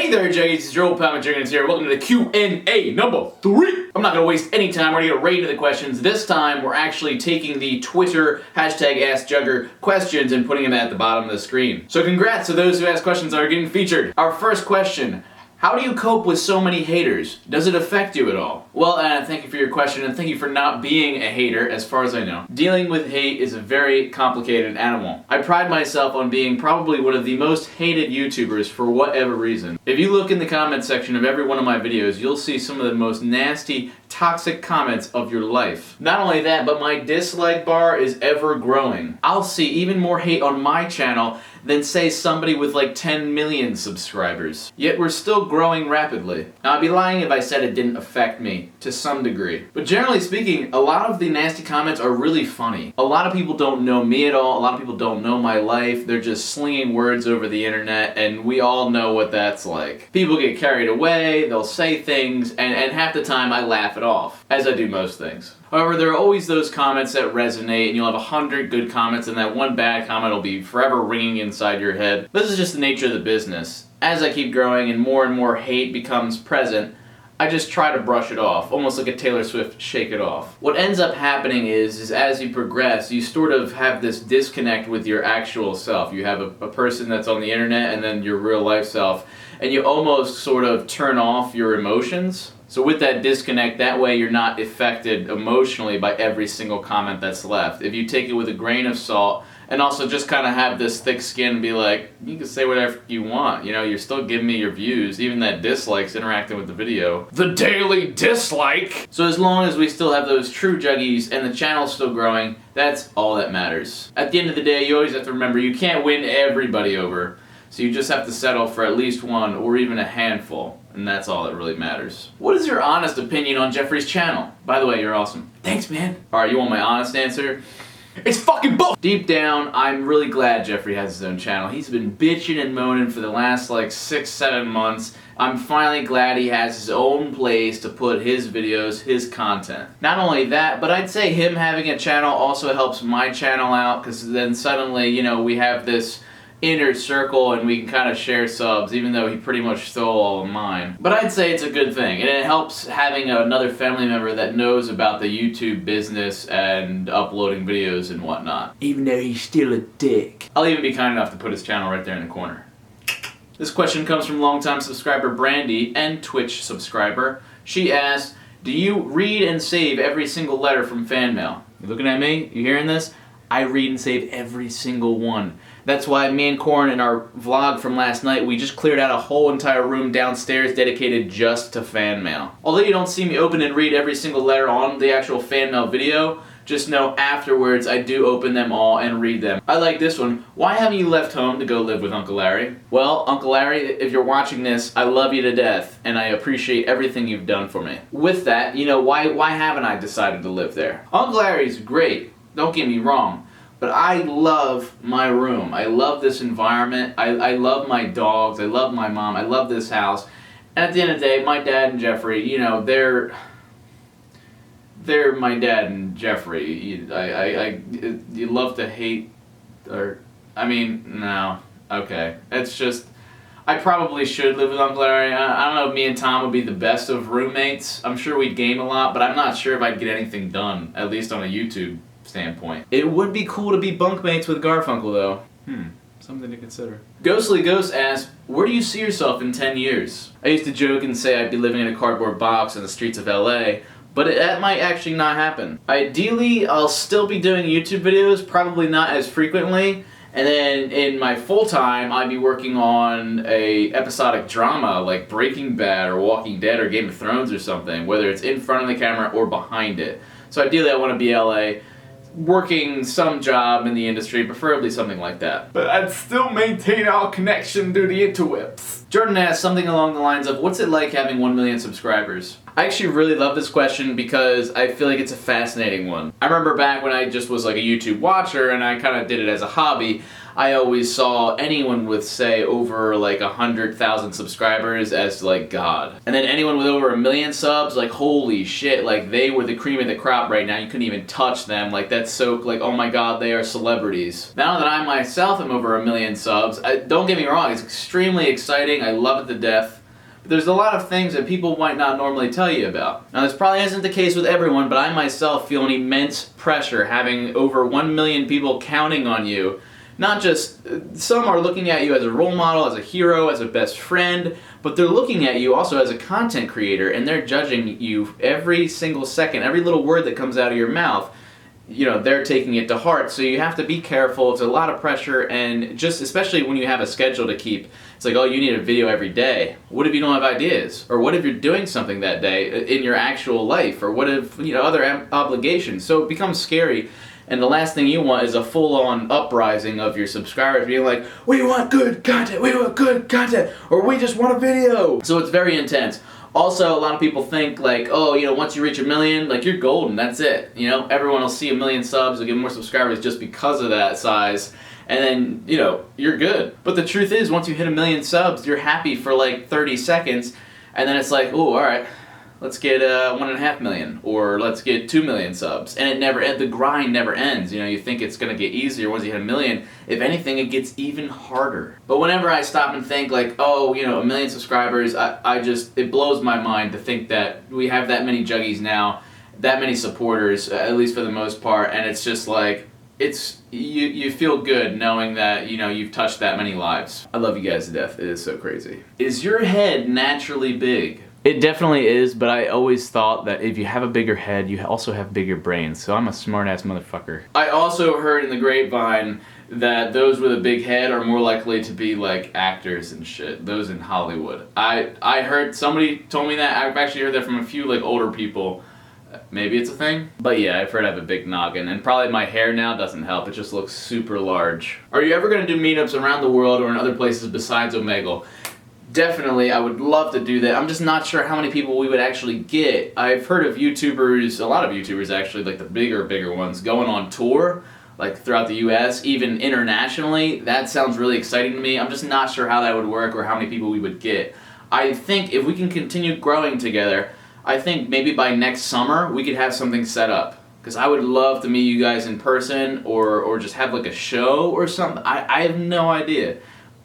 Hey there, Juggies, it's your old pal McJuggerNuggets here. Welcome to the Q&A number 3. I'm not going to waste any time, we're going to get right into the questions. This time, we're actually taking the Twitter #AskJugger questions and putting them at the bottom of the screen. So congrats to those who asked questions that are getting featured. Our first question: how do you cope with so many haters? Does it affect you at all? Well, thank you for your question, and thank you for not being a hater, as far as I know. Dealing with hate is a very complicated animal. I pride myself on being probably one of the most hated YouTubers for whatever reason. If you look in the comment section of every one of my videos, you'll see some of the most nasty, toxic comments of your life. Not only that, but my dislike bar is ever growing. I'll see even more hate on my channel than, say, somebody with like 10 million subscribers. Yet we're still growing rapidly. Now, I'd be lying if I said it didn't affect me to some degree. But generally speaking, a lot of the nasty comments are really funny. A lot of people don't know me at all. A lot of people don't know my life. They're just slinging words over the internet, and we all know what that's like. People get carried away, they'll say things, and half the time I laugh it off, as I do most things. However, there are always those comments that resonate, and you'll have 100 good comments, and that one bad comment will be forever ringing inside your head. This is just the nature of the business. As I keep growing and more hate becomes present, I just try to brush it off, almost like a Taylor Swift shake it off. What ends up happening is as you progress, you sort of have this disconnect with your actual self. You have a person that's on the internet and then your real life self, and you almost sort of turn off your emotions. So with that disconnect, that way you're not affected emotionally by every single comment that's left. If you take it with a grain of salt, and also just kind of have this thick skin and be like, you can say whatever you want, you know, you're still giving me your views, even that dislike's interacting with the video. The daily dislike! So as long as we still have those true juggies and the channel's still growing, that's all that matters. At the end of the day, you always have to remember, you can't win everybody over. So you just have to settle for at least one or even a handful, and that's all that really matters. What is your honest opinion on Jeffrey's channel? By the way, you're awesome. Thanks, man. Alright, you want my honest answer? It's fucking bull! Deep down, I'm really glad Jeffrey has his own channel. He's been bitching and moaning for the last like 6-7 months. I'm finally glad he has his own place to put his videos, his content. Not only that, but I'd say him having a channel also helps my channel out, because then suddenly, you know, we have this inner circle and we can kind of share subs, even though he pretty much stole all of mine. But I'd say it's a good thing, and it helps having another family member that knows about the YouTube business and uploading videos and whatnot. Even though he's still a dick. I'll even be kind enough to put his channel right there in the corner. This question comes from longtime subscriber Brandy and Twitch subscriber. She asked, do you read and save every single letter from fan mail? You looking at me? You hearing this? I read and save every single one. That's why me and Corn in our vlog from last night, we just cleared out a whole entire room downstairs dedicated just to fan mail. Although you don't see me open and read every single letter on the actual fan mail video, just know afterwards I do open them all and read them. I like this one. Why haven't you left home to go live with Uncle Larry? Well, Uncle Larry, if you're watching this, I love you to death, and I appreciate everything you've done for me. With that, you know, why haven't I decided to live there? Uncle Larry's great, don't get me wrong. But I love my room. I love this environment. I love my dogs. I love my mom. I love this house. And at the end of the day, my dad and Jeffrey, you know, they're my dad and Jeffrey. You love to hate, or, I mean, no. Okay. It's just, I probably should live with Uncle Larry. I don't know if me and Tom would be the best of roommates. I'm sure we'd game a lot, but I'm not sure if I'd get anything done, at least on a YouTube standpoint. It would be cool to be bunkmates with Garfunkel, though. Something to consider. Ghostly Ghost asks, where do you see yourself in 10 years? I used to joke and say I'd be living in a cardboard box in the streets of LA, but that might actually not happen. Ideally, I'll still be doing YouTube videos, probably not as frequently, and then in my full time, I'd be working on a episodic drama like Breaking Bad or Walking Dead or Game of Thrones or something, whether it's in front of the camera or behind it. So ideally, I want to be LA, working some job in the industry, preferably something like that. But I'd still maintain our connection through the interwebs. Jordan asked something along the lines of, what's it like having 1 million subscribers? I actually really love this question because I feel like it's a fascinating one. I remember back when I just was like a YouTube watcher and I kind of did it as a hobby, I always saw anyone with, say, over like 100,000 subscribers as like God. And then anyone with over 1 million subs, like holy shit, like they were the cream of the crop right now. You couldn't even touch them. Like that's so, like, oh my God, they are celebrities. Now that I myself am over 1 million subs, don't get me wrong, it's extremely exciting. I love it to death. But there's a lot of things that people might not normally tell you about. Now this probably isn't the case with everyone, but I myself feel an immense pressure having over 1 million people counting on you. Not just, some are looking at you as a role model, as a hero, as a best friend, but they're looking at you also as a content creator, and they're judging you every single second, every little word that comes out of your mouth. You know, they're taking it to heart, so you have to be careful. It's a lot of pressure, and just especially when you have a schedule to keep, it's like, oh, you need a video every day. What if you don't have ideas? Or what if you're doing something that day in your actual life? Or what if, you know, other obligations? So it becomes scary. And the last thing you want is a full-on uprising of your subscribers being like, we want good content, we want good content, or we just want a video. So it's very intense. Also, a lot of people think like, oh, you know, once you reach 1 million, like you're golden, that's it. You know, everyone will see 1 million subs, they'll get more subscribers just because of that size. And then, you know, you're good. But the truth is, once you hit 1 million subs, you're happy for like 30 seconds, and then it's like, oh, alright. Let's get 1.5 million, or let's get 2 million subs, and it never the grind never ends. You know, you think it's gonna get easier once you hit 1 million. If anything, it gets even harder. But whenever I stop and think like, oh, you know, 1 million subscribers, it blows my mind to think that we have that many juggies now, that many supporters, at least for the most part, and it's just like, you feel good knowing that, you know, you've touched that many lives. I love you guys to death. It is so crazy. Is your head naturally big? It definitely is, but I always thought that if you have a bigger head, you also have bigger brains, so I'm a smart-ass motherfucker. I also heard in the grapevine that those with a big head are more likely to be like actors and shit, those in Hollywood. I heard, somebody told me that, I've actually heard that from a few like older people. Maybe it's a thing? But yeah, I've heard I have a big noggin, and probably my hair now doesn't help, it just looks super large. Are you ever gonna do meetups around the world or in other places besides Omegle? Definitely, I would love to do that. I'm just not sure how many people we would actually get. I've heard of YouTubers, a lot of YouTubers actually, like the bigger ones, going on tour, like throughout the US, even internationally. That sounds really exciting to me. I'm just not sure how that would work or how many people we would get. I think if we can continue growing together, I think maybe by next summer we could have something set up. Because I would love to meet you guys in person or just have like a show or something. I have no idea.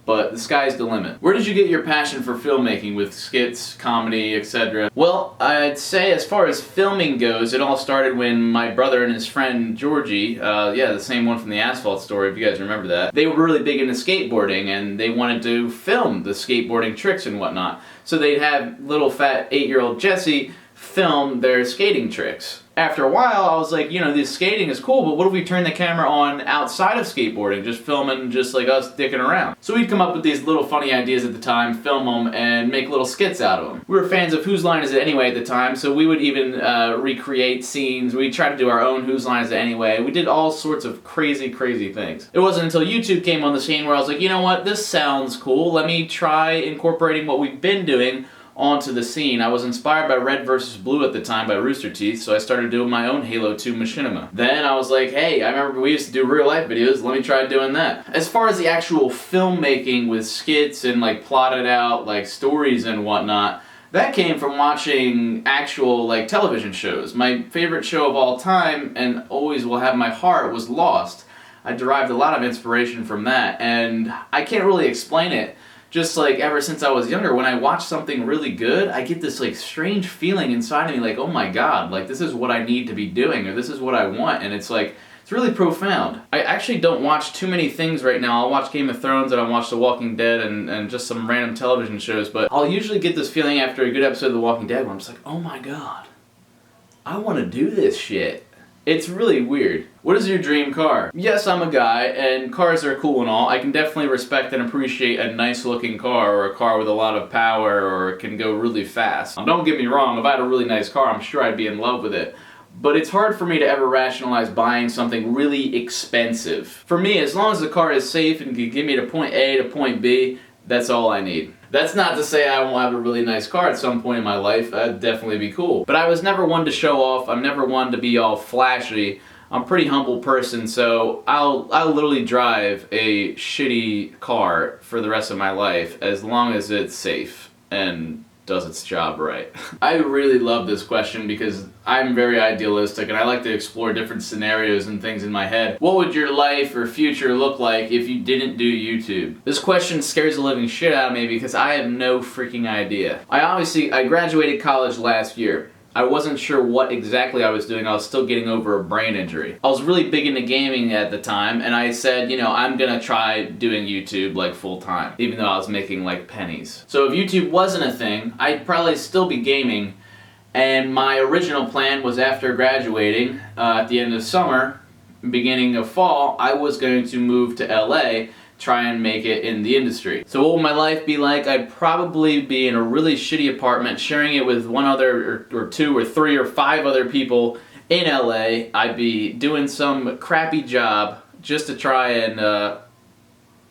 But the sky's the limit. Where did you get your passion for filmmaking with skits, comedy, etc.? Well, I'd say as far as filming goes, it all started when my brother and his friend Georgie, yeah, the same one from the Asphalt story, if you guys remember that, they were really big into skateboarding and they wanted to film the skateboarding tricks and whatnot. So they'd have little fat 8-year-old Jesse film their skating tricks. After a while, I was like, you know, this skating is cool, but what if we turn the camera on outside of skateboarding, just filming just like us dicking around? So we'd come up with these little funny ideas at the time, film them, and make little skits out of them. We were fans of Whose Line Is It Anyway at the time, so we would even recreate scenes. We'd try to do our own Whose Line Is It Anyway. We did all sorts of crazy things. It wasn't until YouTube came on the scene where I was like, you know what, this sounds cool. Let me try incorporating what we've been doing onto the scene. I was inspired by Red vs. Blue at the time by Rooster Teeth, so I started doing my own Halo 2 machinima. Then I was like, hey, I remember we used to do real life videos, let me try doing that. As far as the actual filmmaking with skits and like plotted out like stories and whatnot, that came from watching actual like television shows. My favorite show of all time, and always will have my heart, was Lost. I derived a lot of inspiration from that, and I can't really explain it. Just like ever since I was younger, when I watch something really good, I get this like strange feeling inside of me like, oh my god, like this is what I need to be doing, or this is what I want, and it's like, it's really profound. I actually don't watch too many things right now. I'll watch Game of Thrones and I'll watch The Walking Dead and just some random television shows, but I'll usually get this feeling after a good episode of The Walking Dead where I'm just like, oh my god, I want to do this shit. It's really weird. What is your dream car? Yes, I'm a guy, and cars are cool and all. I can definitely respect and appreciate a nice looking car, or a car with a lot of power, or it can go really fast. Now, don't get me wrong, if I had a really nice car, I'm sure I'd be in love with it. But it's hard for me to ever rationalize buying something really expensive. For me, as long as the car is safe and can get me to point A to point B, that's all I need. That's not to say I won't have a really nice car at some point in my life. That'd definitely be cool. But I was never one to show off. I'm never one to be all flashy. I'm a pretty humble person, so I'll literally drive a shitty car for the rest of my life as long as it's safe and does its job right. I really love this question because I'm very idealistic and I like to explore different scenarios and things in my head. What would your life or future look like if you didn't do YouTube? This question scares the living shit out of me because I have no freaking idea. I graduated college last year. I wasn't sure what exactly I was doing. I was still getting over a brain injury. I was really big into gaming at the time, and I said, you know, I'm gonna try doing YouTube like full time, even though I was making like pennies. So if YouTube wasn't a thing, I'd probably still be gaming, and my original plan was after graduating, at the end of summer, beginning of fall, I was going to move to LA, try and make it in the industry. So what would my life be like? I'd probably be in a really shitty apartment, sharing it with one other, or two, or three, or five other people in LA. I'd be doing some crappy job just to try and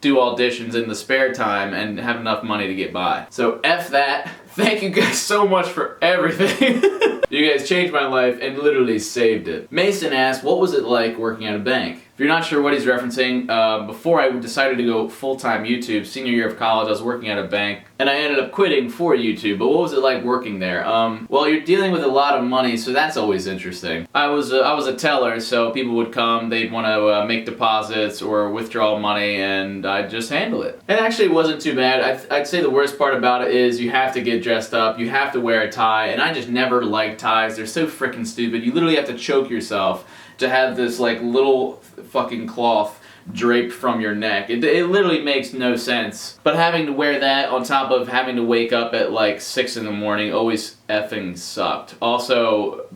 do auditions in the spare time and have enough money to get by. So F that. Thank you guys so much for everything. You guys changed my life and literally saved it. Mason asked, what was it like working at a bank? If you're not sure what he's referencing, before I decided to go full-time YouTube, senior year of college, I was working at a bank, and I ended up quitting for YouTube. But what was it like working there? Well, you're dealing with a lot of money, so that's always interesting. I was a teller, so people would come, they'd want to make deposits or withdraw money, and I'd just handle it. It actually wasn't too bad. I'd say the worst part about it is you have to get dressed up, you have to wear a tie, and I just never liked ties. They're so freaking stupid. You literally have to choke yourself to have this like little fucking cloth draped from your neck. It literally makes no sense. But having to wear that on top of having to wake up at like 6 in the morning always effing sucked. Also,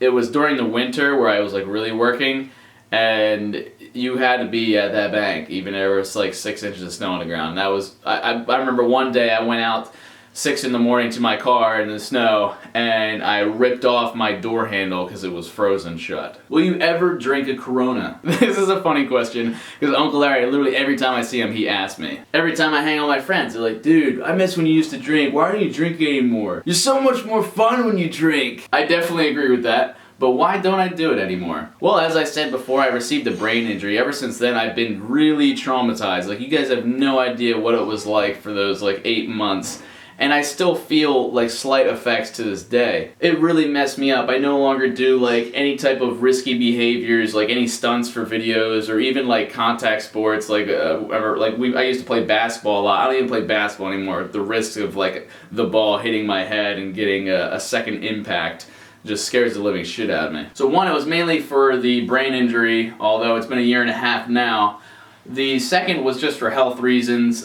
it was during the winter where I was like really working, and you had to be at that bank even if there was like 6 inches of snow on the ground. That was, I remember one day I went out 6 in the morning to my car in the snow, and I ripped off my door handle because it was frozen shut. Will you ever drink a Corona? This is a funny question because Uncle Larry, literally every time I see him, he asks me. Every time I hang out with my friends, they're like, dude, I miss when you used to drink. Why don't you drink anymore? You're so much more fun when you drink. I definitely agree with that. But why don't I do it anymore? Well, as I said before, I received a brain injury. Ever since then, I've been really traumatized. Like, you guys have no idea what it was like for those like 8 months. And I still feel like slight effects to this day. It really messed me up. I no longer do like any type of risky behaviors, like any stunts for videos, or even like contact sports. Like I used to play basketball a lot. I don't even play basketball anymore. The risk of like the ball hitting my head and getting a second impact just scares the living shit out of me. So one, it was mainly for the brain injury, although it's been 1.5 years now. The second was just for health reasons.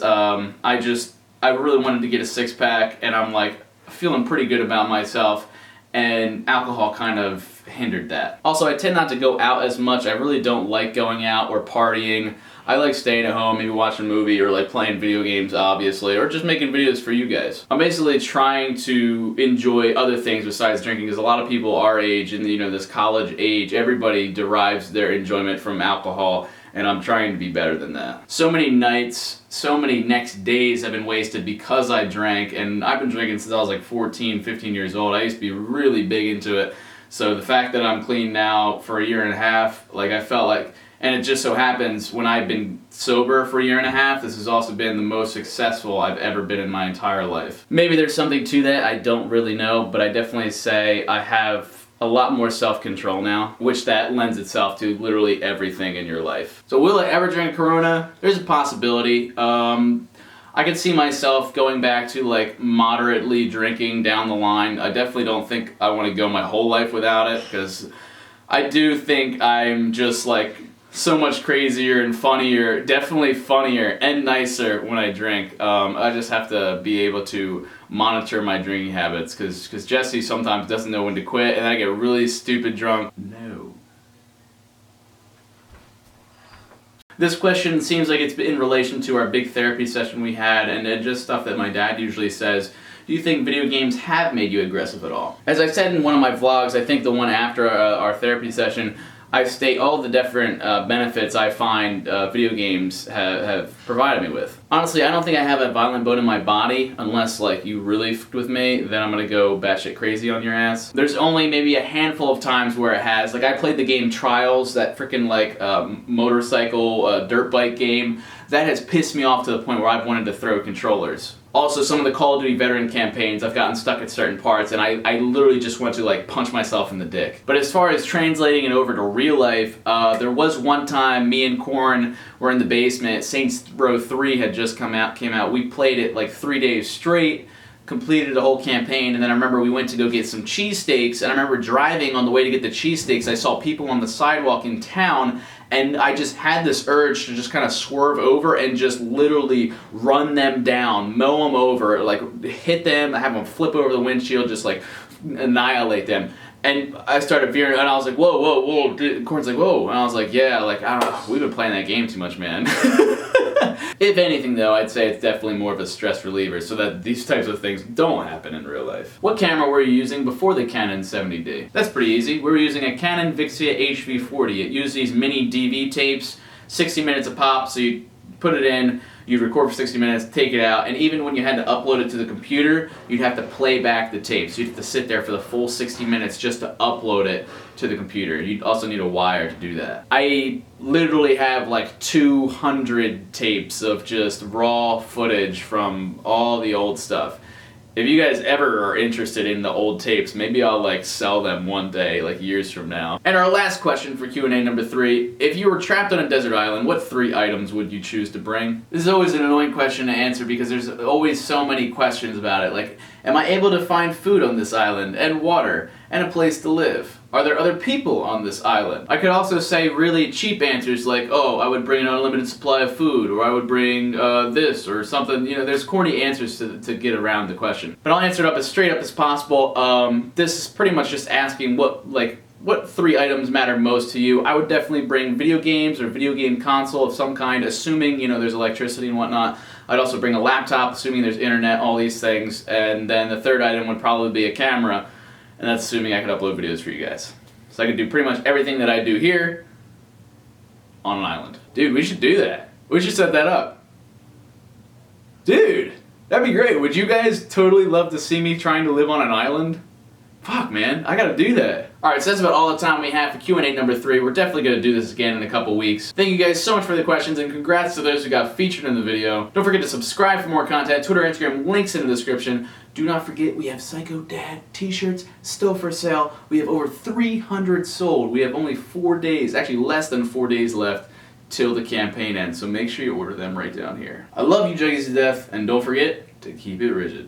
I really wanted to get a six-pack, and I'm like feeling pretty good about myself, and alcohol kind of hindered that. Also, I tend not to go out as much. I really don't like going out or partying. I like staying at home, maybe watching a movie, or like playing video games, obviously, or just making videos for you guys. I'm basically trying to enjoy other things besides drinking, because a lot of people our age, and you know, this college age, everybody derives their enjoyment from alcohol, and I'm trying to be better than that. So many nights, so many next days have been wasted because I drank, and I've been drinking since I was like 14, 15 years old. I used to be really big into it. So the fact that I'm clean now for 1.5 years, like I felt like, and it just so happens when I've been sober for 1.5 years, this has also been the most successful I've ever been in my entire life. Maybe there's something to that, I don't really know, but I definitely say I have a lot more self-control now, which that lends itself to literally everything in your life. So will I ever drink Corona? There's a possibility. I could see myself going back to like moderately drinking down the line. I definitely don't think I want to go my whole life without it, because I do think I'm just like so much crazier and funnier, definitely funnier and nicer when I drink. I just have to be able to monitor my drinking habits, because Jesse sometimes doesn't know when to quit, and I get really stupid drunk. No. This question seems like it's in relation to our big therapy session we had, and just stuff that my dad usually says. Do you think video games have made you aggressive at all? As I said in one of my vlogs, I think the one after our therapy session, I state all the different benefits I find video games have provided me with. Honestly, I don't think I have a violent bone in my body unless like you really f***ed with me, then I'm gonna go batshit crazy on your ass. There's only maybe a handful of times where it has. Like I played the game Trials, that freaking like motorcycle dirt bike game. That has pissed me off to the point where I've wanted to throw controllers. Also, some of the Call of Duty veteran campaigns, I've gotten stuck at certain parts and I literally just want to like punch myself in the dick. But as far as translating it over to real life, there was one time me and Corn were in the basement. Saints Row 3 had just came out. We played it like 3 days straight, completed the whole campaign, and then I remember we went to go get some cheesesteaks, and I remember driving on the way to get the cheesesteaks, I saw people on the sidewalk in town, and I just had this urge to just kind of swerve over and just literally run them down, mow them over, like hit them, have them flip over the windshield, just like annihilate them. And I started veering, and I was like, whoa, whoa, whoa. Corn's like, whoa. And I was like, yeah, like, I don't know, we've been playing that game too much, man. If anything, though, I'd say it's definitely more of a stress reliever so that these types of things don't happen in real life. What camera were you using before the Canon 70D? That's pretty easy. We were using a Canon Vixia HV40. It used these mini DV tapes, 60 minutes a pop, so you put it in, you'd record for 60 minutes, take it out, and even when you had to upload it to the computer, you'd have to play back the tape. So you'd have to sit there for the full 60 minutes just to upload it to the computer. You'd also need a wire to do that. I literally have like 200 tapes of just raw footage from all the old stuff. If you guys ever are interested in the old tapes, maybe I'll like sell them one day, like years from now. And our last question for Q&A number 3, if you were trapped on a desert island, what 3 items would you choose to bring? This is always an annoying question to answer because there's always so many questions about it. Like, am I able to find food on this island, and water, and a place to live? Are there other people on this island? I could also say really cheap answers like, oh, I would bring an unlimited supply of food, or I would bring this, or something. You know, there's corny answers to get around the question. But I'll answer it up as straight up as possible. This is pretty much just asking what 3 items matter most to you. I would definitely bring video games or video game console of some kind, assuming, you know, there's electricity and whatnot. I'd also bring a laptop, assuming there's internet, all these things. And then the 3rd item would probably be a camera. And that's assuming I could upload videos for you guys. So I could do pretty much everything that I do here on an island. Dude, we should do that. We should set that up. Dude, that'd be great. Would you guys totally love to see me trying to live on an island? Fuck, man, I gotta do that. Alright, so that's about all the time we have for Q&A number 3. We're definitely gonna do this again in a couple weeks. Thank you guys so much for the questions, and congrats to those who got featured in the video. Don't forget to subscribe for more content. Twitter, Instagram, links in the description. Do not forget, we have Psycho Dad t-shirts still for sale. We have over 300 sold. We have only 4 days, actually less than 4 days left till the campaign ends, so make sure you order them right down here. I love you juggies to death, and don't forget to keep it rigid.